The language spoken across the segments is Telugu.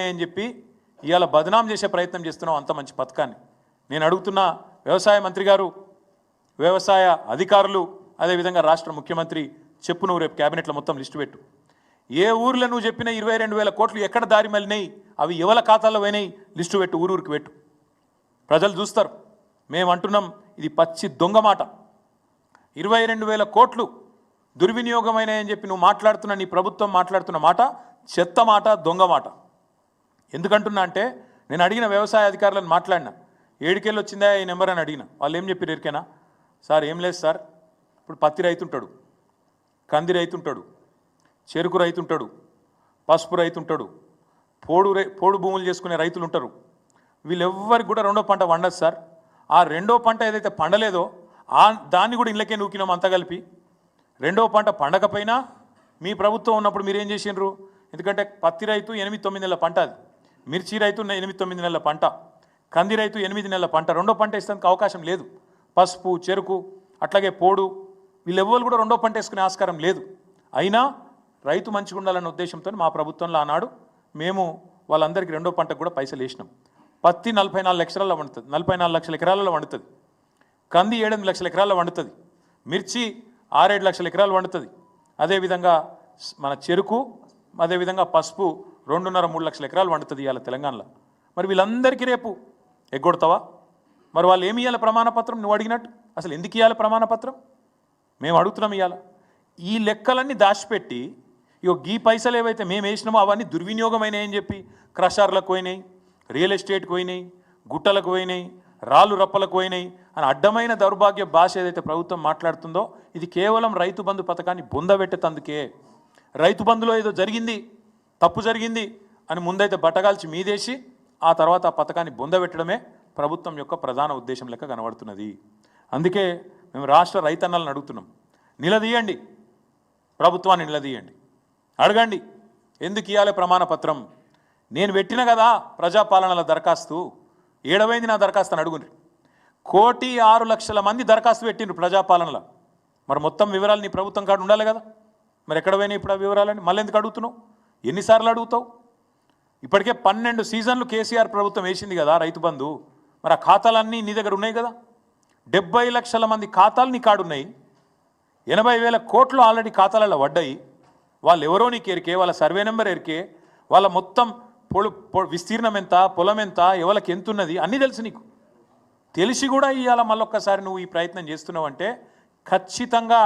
అని చెప్పి ఇవాళ బదనాం చేసే ప్రయత్నం చేస్తున్నాం అంత మంచి పథకాన్ని. నేను అడుగుతున్న వ్యవసాయ మంత్రి గారు, వ్యవసాయ అధికారులు, అదేవిధంగా రాష్ట్ర ముఖ్యమంత్రి చెప్పు, నువ్వు రేపు క్యాబినెట్లో మొత్తం లిస్టు పెట్టు. ఏ ఊర్లో నువ్వు చెప్పిన 22,000 కోట్లు ఎక్కడ దారి మళ్ళినాయి, అవి ఎవల ఖాతాలో పోయినాయి లిస్టు పెట్టు, ఊరూరికి పెట్టు. ప్రజలు చూస్తారు. మేము అంటున్నాం ఇది పచ్చి దొంగ మాట. 22,000 కోట్లు దుర్వినియోగమైనాయని చెప్పి నువ్వు మాట్లాడుతున్న, నీ ప్రభుత్వం మాట్లాడుతున్న మాట చెత్త మాట, దొంగ మాట. ఎందుకంటున్నా అంటే నేను అడిగిన వ్యవసాయ అధికారులను మాట్లాడినా, ఏడుకెళ్ళి వచ్చిందా ఈ నెంబర్ అని అడిగిన. వాళ్ళు ఏం చెప్పారు ఎరికేనా? సార్ ఏం లేదు సార్, ఇప్పుడు పత్తి రైతుంటాడు, కంది రైతుంటాడు, చెరుకు రైతుంటాడు, పసుపు రైతుంటాడు, పోడు భూములు చేసుకునే రైతులు ఉంటారు. వీళ్ళెవ్వరికి కూడా రెండో పంట వండదు సార్. ఆ రెండో పంట ఏదైతే పండలేదో దాన్ని కూడా ఇళ్ళకే నూకినాం అంతా కలిపి. రెండో పంట పండకపోయినా మీ ప్రభుత్వం ఉన్నప్పుడు మీరేం చేసిండ్రు? ఎందుకంటే పత్తి రైతు 8-9 నెలల పంట, అది మిర్చి రైతు 8-9 నెలల పంట, కంది రైతు 8 నెలల పంట. రెండో పంట వేసేందుకు అవకాశం లేదు. పసుపు, చెరుకు, అట్లాగే పోడు, వీళ్ళెవ్వరు కూడా రెండో పంట వేసుకునే ఆస్కారం లేదు. అయినా రైతు మంచిగా ఉండాలన్న ఉద్దేశంతో మా ప్రభుత్వంలో ఆనాడు మేము వాళ్ళందరికీ రెండో పంటకు కూడా పైసలు వేసినాం. పత్తి 44 లక్షలలో వండుతుంది, 44 లక్షల ఎకరాలలో వండుతుంది. కంది 7-8 లక్షల ఎకరాల్లో వండుతుంది. మిర్చి 6-7 లక్షల ఎకరాలు వండుతుంది. అదేవిధంగా మన చెరుకు, అదేవిధంగా పసుపు 2.5-3 లక్షల ఎకరాలు వండుతుంది ఇవాళ తెలంగాణలో. మరి వీళ్ళందరికీ రేపు ఎగ్గొడతావా? మరి వాళ్ళు ఏమి ఇవ్వాలి ప్రమాణపత్రం? నువ్వు అడిగినట్టు అసలు ఎందుకు ఇవ్వాలి ప్రమాణపత్రం? మేము అడుగుతున్నాం. ఇవ్వాలి ఈ లెక్కలన్నీ దాచిపెట్టి ఈ పైసలు ఏవైతే మేము వేసినామో అవన్నీ దుర్వినియోగమైనాయని చెప్పి క్రషర్లకు పోయినాయి, రియల్ ఎస్టేట్కి పోయినాయి, గుట్టలకు పోయినాయి, రాళ్ళు రప్పలకు పోయినాయి అని అడ్డమైన దౌర్భాగ్య భాష ఏదైతే ప్రభుత్వం మాట్లాడుతుందో ఇది కేవలం రైతు బంధు పథకాన్ని బొందబెట్టేందుకే. రైతు బంధులో ఏదో జరిగింది, తప్పు జరిగింది అని ముందైతే బట్టగాల్చి మీదేసి ఆ తర్వాత ఆ పథకాన్ని బొందబెట్టడమే ప్రభుత్వం యొక్క ప్రధాన ఉద్దేశం లెక్క కనబడుతున్నది. అందుకే మేము రాష్ట్ర రైతన్నలను అడుగుతున్నాం, నిలదీయండి, ప్రభుత్వాన్ని నిలదీయండి, అడగండి ఎందుకు ఇవ్వాలి ప్రమాణపత్రం. నేను పెట్టిన కదా ప్రజాపాలనల దరఖాస్తు, ఏడవైంది నా దరఖాస్తు అని అడుగుండ్రి. 1,06,00,000 మంది దరఖాస్తు పెట్టిండ్రు ప్రజాపాలనలో. మరి మొత్తం వివరాలు నీ ప్రభుత్వం కాడ ఉండాలి కదా. మరి ఎక్కడ పోయినాయి ఇప్పుడు ఆ వివరాలని? మళ్ళీ ఎందుకు అడుగుతున్నావు? ఎన్నిసార్లు అడుగుతావు? ఇప్పటికే 12 సీజన్లు కేసీఆర్ ప్రభుత్వం వేసింది కదా రైతు బంధు. మరి ఆ ఖాతాలన్నీ నీ దగ్గర ఉన్నాయి కదా. 70 లక్షల మంది ఖాతాలు నీ కాడున్నాయి. 80,000 కోట్లు ఆల్రెడీ ఖాతాలలో పడ్డాయి. వాళ్ళు ఎవరో నీకు ఎరికే, వాళ్ళ సర్వే నెంబర్ ఎరికే, వాళ్ళ మొత్తం విస్తీర్ణం ఎంత, పొలం ఎంత, ఎవరికి ఎంత ఉన్నది అన్నీ తెలుసు నీకు. తెలిసి కూడా ఇవాళ మళ్ళొక్కసారి నువ్వు ఈ ప్రయత్నం చేస్తున్నావు అంటే ఖచ్చితంగా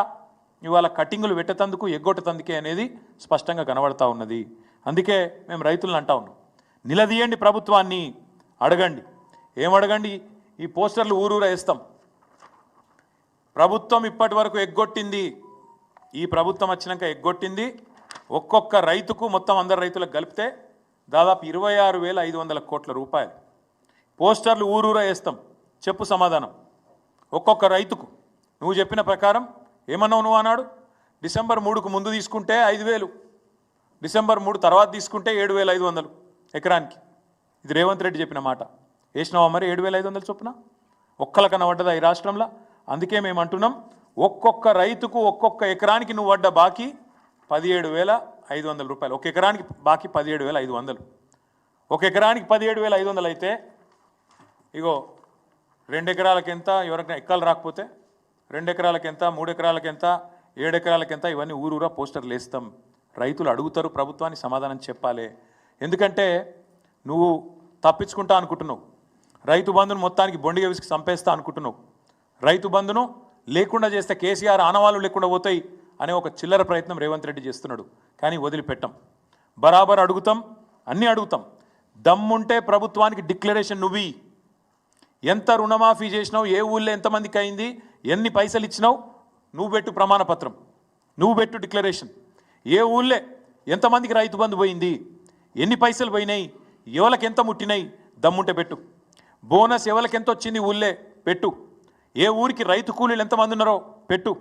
ఇవాళ కటింగులు పెట్టేందుకు, ఎగ్గొట్టేందుకే అనేది స్పష్టంగా కనబడతా ఉన్నది. అందుకే మేము రైతులను అంటా ఉన్నాం, నిలదీయండి ప్రభుత్వాన్ని, అడగండి. ఏమడగండి? ఈ పోస్టర్లు ఊరూరా వేస్తాం. ప్రభుత్వం ఇప్పటి వరకు ఎగ్గొట్టింది, ఈ ప్రభుత్వం వచ్చినాక ఎగ్గొట్టింది ఒక్కొక్క రైతుకు మొత్తం అందరు రైతులకు కలిపితే దాదాపు 26,500 కోట్ల రూపాయలు. పోస్టర్లు ఊరూరా వేస్తాం. చెప్పు సమాధానం. ఒక్కొక్క రైతుకు నువ్వు చెప్పిన ప్రకారం ఏమన్నావు? నువ్వు అన్నాడు డిసెంబర్ 3కు ముందు తీసుకుంటే 5,000, డిసెంబర్ 3 తర్వాత తీసుకుంటే 7,500 ఎకరానికి. ఇది రేవంత్ రెడ్డి చెప్పిన మాట. వేసినావా మరి 7,500 చొప్పున? ఒక్కలకన్నా పడ్డదా ఈ రాష్ట్రంలో? అందుకే మేము అంటున్నాం, ఒక్కొక్క రైతుకు ఒక్కొక్క ఎకరానికి నువ్వు పడ్డ బాకీ 17,500 రూపాయలు. ఒక ఎకరానికి బాకీ 17,500. ఒక ఎకరానికి 17,500 అయితే ఇగో 2 ఎకరాలకు ఎంత, ఎవరికైనా ఎక్కలు రాకపోతే 2 ఎకరాలకు ఎంత, 3 ఎకరాలకు ఎంత, 7 ఎకరాలకు ఎంత, ఇవన్నీ ఊరూరా పోస్టర్లు వేస్తాం. రైతులు అడుగుతారు, ప్రభుత్వాన్ని సమాధానం చెప్పాలి. ఎందుకంటే నువ్వు తప్పించుకుంటా అనుకుంటున్నావు, రైతు బంధును మొత్తానికి బొండిగా విసికి చంపేస్తా అనుకుంటున్నావు. రైతు బంధును లేకుండా చేస్తే కేసీఆర్ ఆనవాళ్ళు లేకుండా పోతాయి అనే ఒక చిల్లర ప్రయత్నం రేవంత్ రెడ్డి చేస్తున్నాడు. కానీ వదిలిపెట్టాం, బరాబర్ అడుగుతాం, అన్నీ అడుగుతాం. దమ్ముంటే ప్రభుత్వానికి డిక్లరేషన్ నువ్వు ఎంత రుణమాఫీ చేసినావు, ఏ ఊళ్ళో ఎంతమందికి అయింది, ఎన్ని పైసలు ఇచ్చినావు, నువ్వు పెట్టు ప్రమాణపత్రం, నువ్వు పెట్టు డిక్లరేషన్. ఏ ఊళ్ళో ఎంతమందికి రైతు బంధు పోయింది, ఎన్ని పైసలు పోయినాయి, ఎవరికి ఎంత ముట్టినాయి, దమ్ముంటే పెట్టు. బోనస్ ఎవరికి ఎంత వచ్చింది ఊళ్ళే పెట్టు. ఏ ఊరికి రైతు కూలీలు ఎంతమంది ఉన్నారో పెట్టు.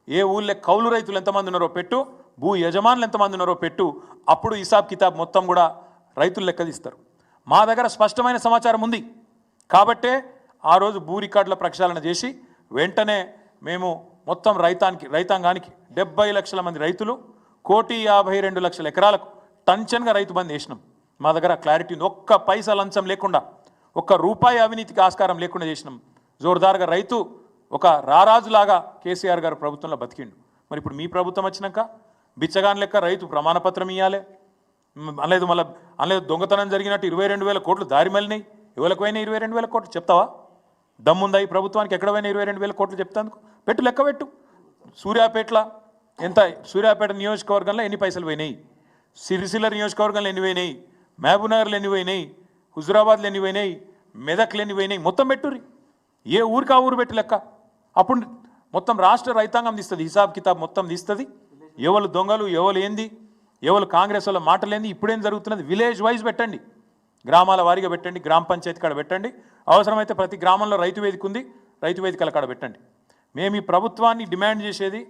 ఏ ఊళ్ళో కౌలు రైతులు ఎంతమంది ఉన్నారో పెట్టు. భూ యజమానులు ఎంతమంది ఉన్నారో పెట్టు. అప్పుడు హిసాబ్ కితాబ్ మొత్తం కూడా రైతులు లెక్కదిస్తారు. మా దగ్గర స్పష్టమైన సమాచారం ఉంది కాబట్టే ఆ రోజు భూ రికార్డుల ప్రక్షాళన చేసి వెంటనే మేము మొత్తం రైతాంగానికి 70 లక్షల మంది రైతులు 1,52,00,000 ఎకరాలకు టంచన్గా రైతు బంధు వేసినాం. మా దగ్గర క్లారిటీ ఉంది. ఒక్క పైసా లంచం లేకుండా, ఒక్క రూపాయి అవినీతికి ఆస్కారం లేకుండా చేసినాం. జోరుదారుగా రైతు ఒక రారాజులాగా కేసీఆర్ గారు ప్రభుత్వంలో బతికిండు. మరి ఇప్పుడు మీ ప్రభుత్వం వచ్చినాక బిచ్చగాన్ లెక్క రైతు ప్రమాణపత్రం ఇవ్వాలి అనలేదు. అనలేదు దొంగతనం జరిగినట్టు 22,000 కోట్లు దారి మళ్ళినాయి. ఎవరికి పోయినా 22,000 కోట్లు చెప్తావా? దమ్ముందా ఈ ప్రభుత్వానికి? ఎక్కడ పోయినా 22,000 కోట్లు చెప్తాందుకు? పెట్టు, లెక్క పెట్టు. సూర్యాపేటలో ఎంత, సూర్యాపేట నియోజకవర్గంలో ఎన్ని పైసలు పోయినాయి, సిరిసిల్ల నియోజకవర్గంలో ఎన్ని పోయినాయి, మహబూబ్నగర్లో ఎన్ని పోయినాయి, హుజురాబాద్లో ఎన్ని పోయినాయి, మెదక్లు ఎన్ని పోయినాయి, మొత్తం పెట్టుర్రి. ఏ ఊరికి ఆ ఊరు పెట్టి లెక్క. అప్పుడు మొత్తం రాష్ట్ర రైతాంగం తీస్తుంది, హిసాబ్ కితాబ్ మొత్తం తీస్తుంది. ఎవరు దొంగలు, ఎవరు ఏంది, ఎవరు కాంగ్రెస్ వాళ్ళ మాటలేంది, ఇప్పుడేం జరుగుతున్నది విలేజ్ వైజ్ పెట్టండి, గ్రామాల వారీగా పెట్టండి, గ్రామ పంచాయతీ కాడ పెట్టండి. అవసరమైతే ప్రతి గ్రామంలో రైతు వేదిక ఉంది, రైతు వేదికల కాడ పెట్టండి. మేము ఈ ప్రభుత్వాన్ని డిమాండ్ చేసేది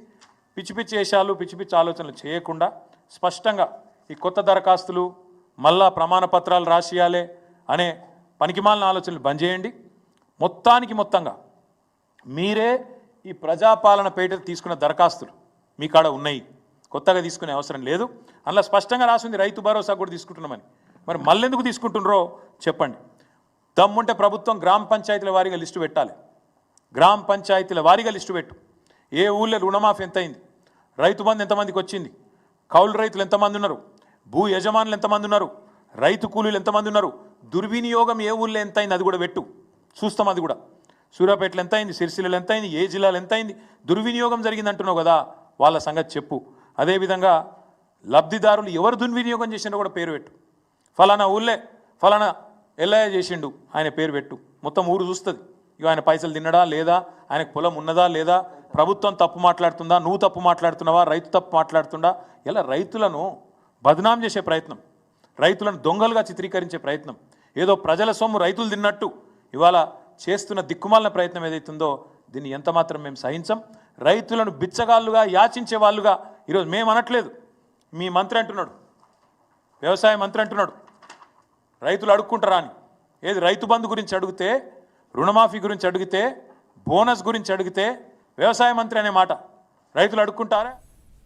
పిచ్చి పిచ్చి వేషాలు, పిచ్చి పిచ్చి ఆలోచనలు చేయకుండా స్పష్టంగా ఈ కొత్త దరఖాస్తులు మళ్ళా ప్రమాణ పత్రాలు రాసియాలే అనే పనికిమాలిన ఆలోచనలు బంద్ చేయండి. మొత్తంగా మీరే ఈ ప్రజాపాలన పేట తీసుకున్న దరఖాస్తులు మీ కాడ ఉన్నాయి, కొత్తగా తీసుకునే అవసరం లేదు. అందులో స్పష్టంగా రాసింది రైతు భరోసా కూడా తీసుకుంటున్నామని. మరి మళ్ళెందుకు తీసుకుంటున్నారో చెప్పండి. దమ్ముంటే ప్రభుత్వం గ్రామ పంచాయతీల వారీగా లిస్టు పెట్టాలి. గ్రామ పంచాయతీల వారీగా లిస్టు పెట్టు. ఏ ఊళ్ళో రుణమాఫీ ఎంత అయింది, రైతు బంధు ఎంతమందికి వచ్చింది, కౌలు రైతులు ఎంతమంది ఉన్నారు, భూ యజమానులు ఎంతమంది ఉన్నారు, రైతు కూలీలు ఎంతమంది ఉన్నారు, దుర్వినియోగం ఏ ఊళ్ళో ఎంత అయింది అది కూడా పెట్టు, చూస్తాం. అది కూడా సూర్యాపేటలో ఎంత అయింది, సిరిసిల్లలో ఎంత అయింది, ఏ జిల్లాలో ఎంత అయింది, దుర్వినియోగం జరిగింది అంటున్నావు కదా, వాళ్ళ సంగతి చెప్పు. అదేవిధంగా లబ్ధిదారులు ఎవరు దుర్వినియోగం చేసిండో కూడా పేరు పెట్టు. ఫలానా ఊళ్ళే ఫలానా ఎల్లయ్య చేసిండు, ఆయన పేరు పెట్టు. మొత్తం ఊరు చూస్తుంది. ఇక ఆయన పైసలు తిన్నడా లేదా, ఆయనకు పొలం ఉన్నదా లేదా, ప్రభుత్వం తప్పు మాట్లాడుతుందా, నువ్వు తప్పు మాట్లాడుతున్నావా, రైతు తప్పు మాట్లాడుతుందా. ఇలా రైతులను బదనాం చేసే ప్రయత్నం, రైతులను దొంగలుగా చిత్రీకరించే ప్రయత్నం, ఏదో ప్రజల సొమ్ము రైతులు తిన్నట్టు ఇవాళ చేస్తున్న దిక్కుమాలిన ప్రయత్నం ఏదైతుందో దీన్ని ఎంతమాత్రం మేము సహించం. రైతులను బిచ్చగాళ్ళుగా, యాచించే వాళ్ళుగా ఈరోజు మేము అనట్లేదు. మీ మంత్రి అంటున్నాడు, వ్యవసాయ మంత్రి అంటున్నాడు రైతులు అడుక్కుంటారా అని. ఏది రైతు బంధు గురించి అడిగితే, రుణమాఫీ గురించి అడిగితే, బోనస్ గురించి అడిగితే వ్యవసాయ మంత్రి అనే మాట, రైతులు అడుక్కుంటారా?